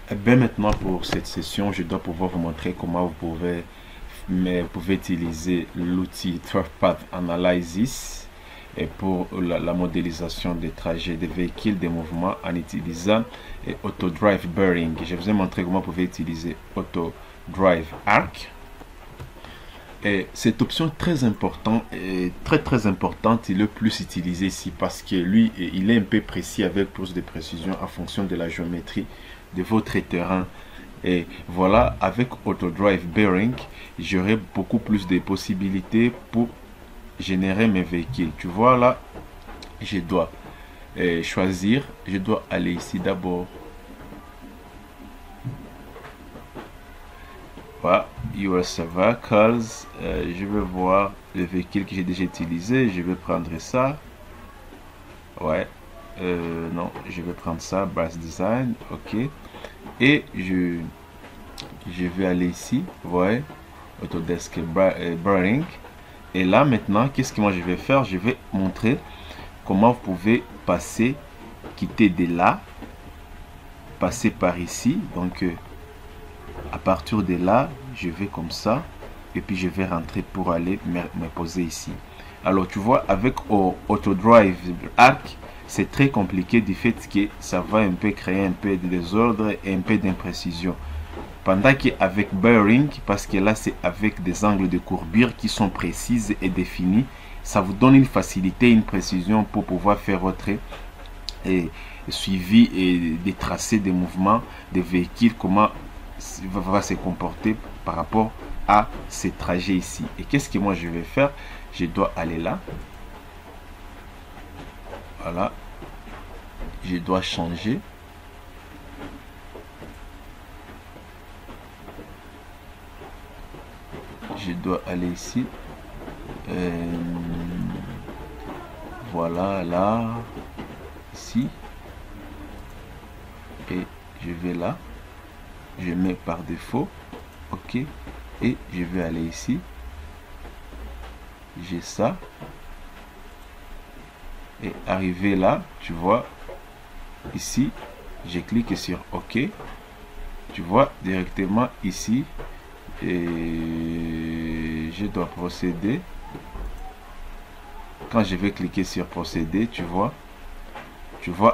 Eh bien, maintenant pour cette session, je dois pouvoir vous montrer comment vous pouvez utiliser l'outil TrackPath Analysis et pour la modélisation des trajets des véhicules, des mouvements en utilisant AutoDrive Bearing. Je vous ai montré comment vous pouvez utiliser AutoDrive Arc. Et cette option très importante et très importante, il est le plus utilisé ici parce que lui, il est un peu précis avec plus de précision en fonction de la géométrie de votre terrain. Et voilà, avec AutoDrive Bearing, j'aurai beaucoup plus de possibilités pour générer mes véhicules. Tu vois là, je dois choisir, je dois aller ici d'abord. Voilà, US Vehicles, je vais voir le véhicule que j'ai déjà utilisé, je vais prendre ça. Ouais, non, je vais prendre ça, Brass Design, ok. Et je vais aller ici, vous voyez, Autodesk Bearing. Et là maintenant, qu'est-ce que moi je vais faire? Je vais montrer comment vous pouvez passer, quitter de là, passer par ici. Donc à partir de là, je vais comme ça et puis je vais rentrer pour aller me poser ici. Alors tu vois, avec AutoDrive Arc, c'est très compliqué du fait que ça va un peu créer un peu de désordre et un peu d'imprécision. Pendant qu'avec Bearing, parce que là c'est avec des angles de courbure qui sont précises et définis, ça vous donne une facilité, une précision pour pouvoir faire votre suivi et des tracés des mouvements des véhicules, comment va se comporter par rapport à ces trajets ici. Et qu'est-ce que moi je vais faire? Je dois aller là. Voilà. Je dois changer. Je dois aller ici. Voilà, là. Ici. Et je vais là. Je mets par défaut. Ok. Et je vais aller ici. J'ai ça. Et arrivé là, tu vois, ici, je clique sur OK. Tu vois directement ici. Et je dois procéder. Quand je vais cliquer sur procéder, tu vois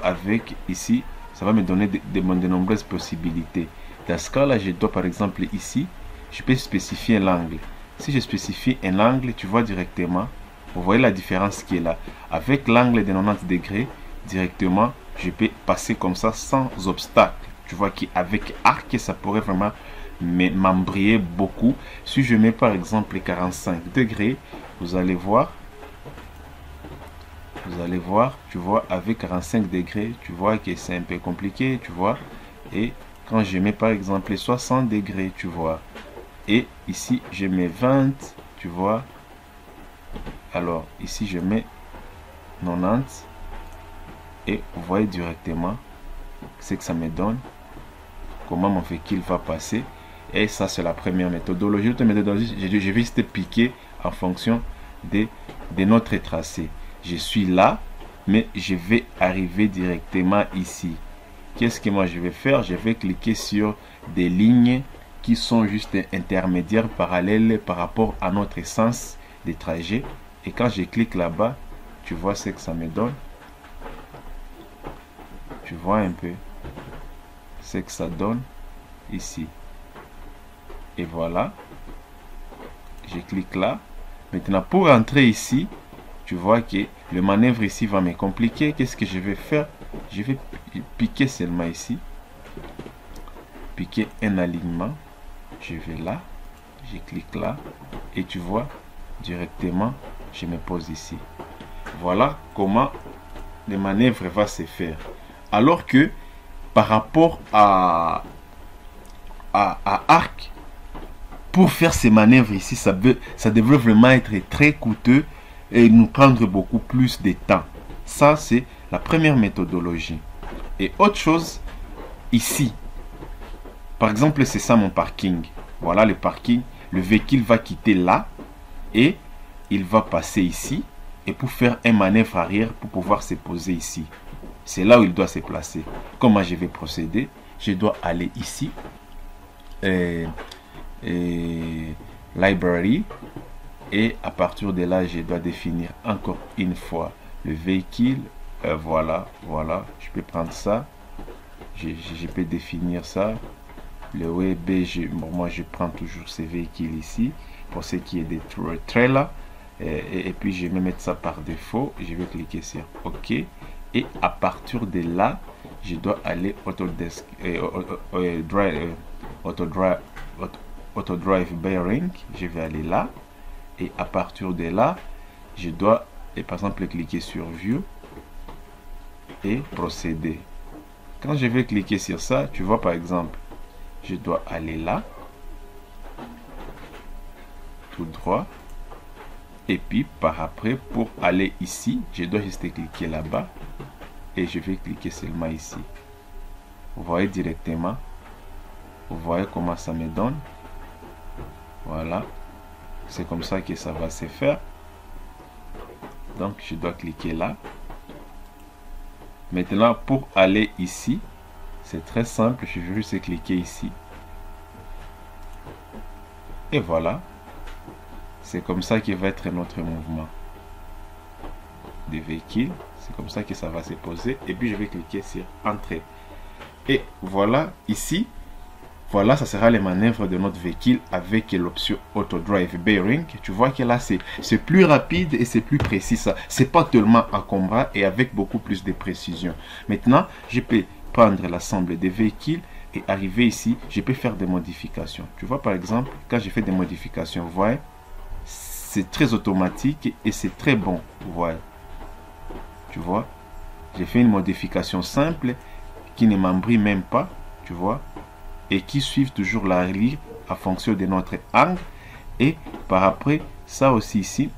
avec ici, ça va me donner de nombreuses possibilités. Dans ce cas là, je dois par exemple ici, je peux spécifier l'angle. Si je spécifie un angle, tu vois directement, vous voyez la différence qui est là. Avec l'angle de 90 degrés, directement, je peux passer comme ça sans obstacle. Tu vois qu'avec arc, ça pourrait vraiment m'embrayer beaucoup. Si je mets par exemple 45 degrés, vous allez voir, tu vois, avec 45 degrés, tu vois que c'est un peu compliqué, tu vois. Et quand je mets par exemple 60 degrés, tu vois, et ici je mets 20, tu vois, alors ici je mets 90 et vous voyez directement ce que ça me donne, comment mon véhicule va passer. Et ça c'est la première méthodologie. L'autre méthodologie, je vais juste piquer en fonction de notre tracé. Je suis là, mais je vais arriver directement ici. Qu'est-ce que moi je vais faire? Je vais cliquer sur des lignes qui sont juste intermédiaires, parallèles par rapport à notre sens des trajets. Et quand je clique là-bas, tu vois ce que ça me donne. Tu vois un peu ce que ça donne ici. Et voilà. Je clique là. Maintenant, pour entrer ici, tu vois que le manœuvre ici va me compliquer. Qu'est-ce que je vais faire? Je vais piquer seulement ici. Piquer un alignement. Je vais là. Je clique là. Et tu vois, directement, je me pose ici. Voilà comment le manœuvre va se faire. Alors que par rapport à arc, pour faire ces manœuvres ici, ça devrait vraiment être très coûteux et nous prendre beaucoup plus de temps. Ça, c'est la première méthodologie. Et autre chose, ici, par exemple, c'est ça mon parking. Voilà le parking. Le véhicule va quitter là et il va passer ici. Et pour faire un manœuvre arrière, pour pouvoir se poser ici. C'est là où il doit se placer. Comment je vais procéder? je dois aller ici. Et library. Et à partir de là, je dois définir encore une fois le véhicule. Voilà. Je peux prendre ça. Je peux définir ça. Le web, moi je prends toujours ces véhicules ici. Pour ce qui est des trailers. Et puis je vais mettre ça par défaut. Je vais cliquer sur OK. Et à partir de là, je dois aller auto drive bearing. Je vais aller là. Et à partir de là, je dois, par exemple, cliquer sur View et procéder. Quand je vais cliquer sur ça, tu vois par exemple, je dois aller là, tout droit. Et puis par après, pour aller ici, je dois juste cliquer là-bas. Et je vais cliquer seulement ici. Vous voyez directement. Vous voyez comment ça me donne. Voilà. C'est comme ça que ça va se faire. Donc je dois cliquer là. Maintenant pour aller ici, c'est très simple. Je vais juste cliquer ici. Et voilà. C'est comme ça que va être notre mouvement des véhicules. C'est comme ça que ça va se poser. Et puis je vais cliquer sur Entrée. Et voilà ici. Voilà, ça sera les manœuvres de notre véhicule avec l'option Auto Drive Bearing. Tu vois que là, c'est plus rapide et c'est plus précis. C'est pas tellement encombrant et avec beaucoup plus de précision. Maintenant, je peux prendre l'ensemble des véhicules et arriver ici. Je peux faire des modifications. Tu vois, par exemple, quand je fais des modifications, vous voyez, c'est très automatique et c'est très bon. Vous voyez, tu vois, j'ai fait une modification simple qui ne m'embrouille même pas. Tu vois, et qui suivent toujours la grille en fonction de notre angle. Et par après, ça aussi ici,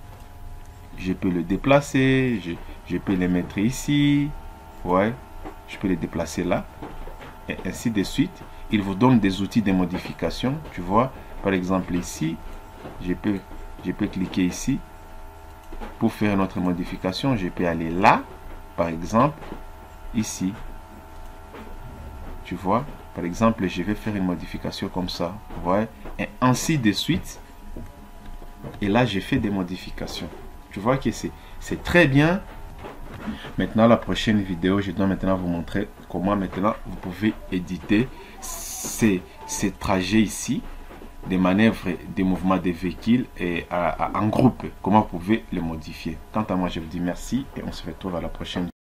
je peux le déplacer, je peux le mettre ici, ouais, je peux le déplacer là, et ainsi de suite. Il vous donne des outils de modification, tu vois, par exemple ici, je peux cliquer ici, pour faire notre modification, je peux aller là, par exemple, ici, tu vois. Par exemple, je vais faire une modification comme ça. Vous voyez? Et ainsi de suite. Et là, j'ai fait des modifications. Tu vois que c'est très bien. Maintenant, la prochaine vidéo, je dois maintenant vous montrer comment maintenant vous pouvez éditer ces trajets ici, des manœuvres, des mouvements des véhicules et en groupe. Comment vous pouvez les modifier. Quant à moi, je vous dis merci et on se retrouve à la prochaine vidéo.